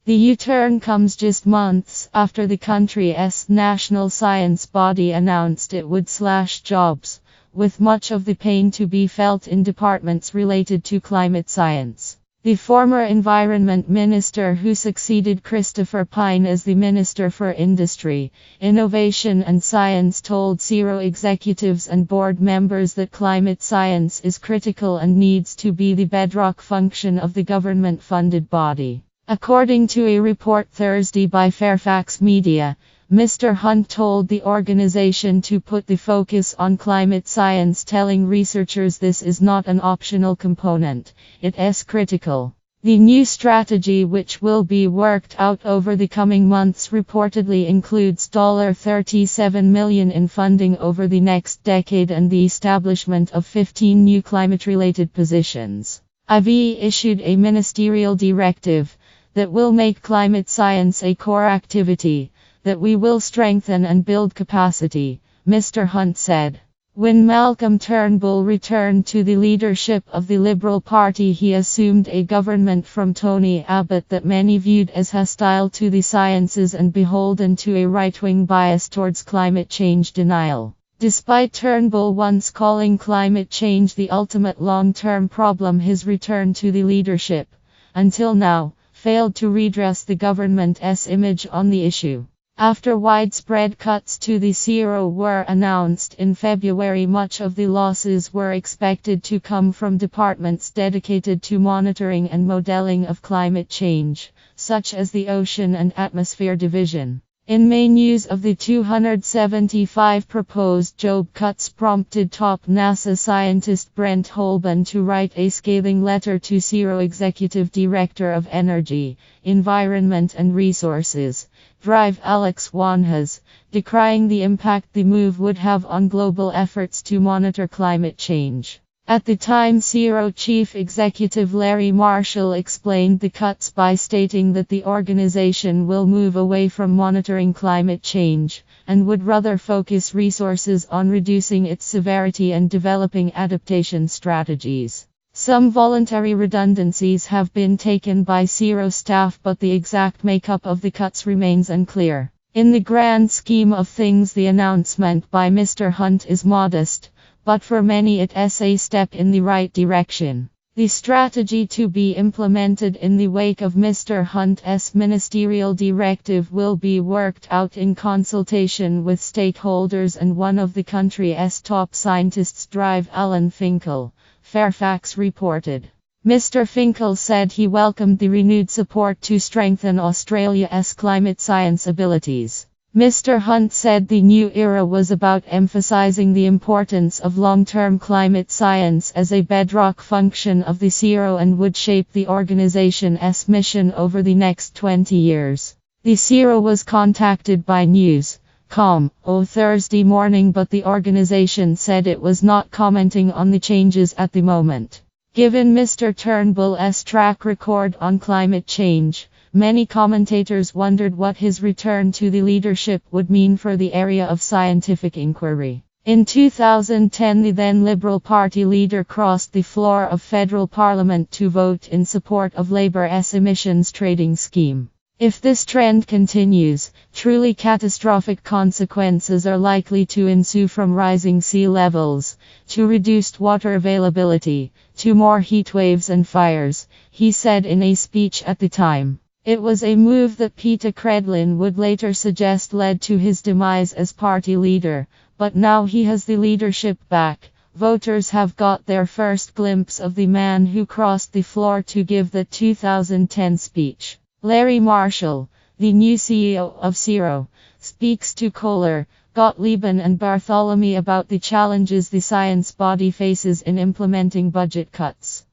The U-turn comes just months after the country's national science body announced it would slash jobs, with much of the pain to be felt in departments related to climate science. The former Environment Minister who succeeded Christopher Pyne as the Minister for Industry, Innovation and Science told CSIRO executives and board members that climate science is critical and needs to be the bedrock function of the government-funded body. According to a report Thursday by Fairfax Media, Mr. Hunt told the organization to put the focus on climate science, telling researchers this is not an optional component, it is critical. The new strategy, which will be worked out over the coming months, reportedly includes $37 million in funding over the next decade and the establishment of 15 new climate-related positions. IV issued a ministerial directive that will make climate science a core activity, that we will strengthen and build capacity, Mr. Hunt said. When Malcolm Turnbull returned to the leadership of the Liberal Party, he assumed a government from Tony Abbott that many viewed as hostile to the sciences and beholden to a right-wing bias towards climate change denial. Despite Turnbull once calling climate change the ultimate long-term problem, his return to the leadership, until now, failed to redress the government's image on the issue. After widespread cuts to the CSIRO were announced in February, much of the losses were expected to come from departments dedicated to monitoring and modeling of climate change, such as the Ocean and Atmosphere Division. In May, news of the 275 proposed job cuts prompted top NASA scientist Brent Holban to write a scathing letter to CSIRO Executive Director of Energy, Environment and Resources, Drive Alex Wanhas, decrying the impact the move would have on global efforts to monitor climate change. At the time, CSIRO Chief Executive Larry Marshall explained the cuts by stating that the organization will move away from monitoring climate change, and would rather focus resources on reducing its severity and developing adaptation strategies. Some voluntary redundancies have been taken by CSIRO staff, but the exact makeup of the cuts remains unclear. In the grand scheme of things, the announcement by Mr. Hunt is modest, but for many it is a step in the right direction. The strategy to be implemented in the wake of Mr. Hunt's ministerial directive will be worked out in consultation with stakeholders and one of the country's top scientists, Drive Alan Finkel, Fairfax reported. Mr. Finkel said he welcomed the renewed support to strengthen Australia's climate science abilities. Mr. Hunt said the new era was about emphasizing the importance of long-term climate science as a bedrock function of the CSIRO and would shape the organization's mission over the next 20 years. The CSIRO was contacted by News.com on Thursday morning, but the organization said it was not commenting on the changes at the moment. Given Mr. Turnbull's track record on climate change, many commentators wondered what his return to the leadership would mean for the area of scientific inquiry. In 2010, the then Liberal Party leader crossed the floor of federal parliament to vote in support of Labour's emissions trading scheme. If this trend continues, truly catastrophic consequences are likely to ensue, from rising sea levels, to reduced water availability, to more heat waves and fires, he said in a speech at the time. It was a move that Peter Credlin would later suggest led to his demise as party leader, but now he has the leadership back. Voters have got their first glimpse of the man who crossed the floor to give the 2010 speech. Larry Marshall, the new CEO of CSIRO, speaks to Kohler, Gottlieb and Bartholomew about the challenges the science body faces in implementing budget cuts.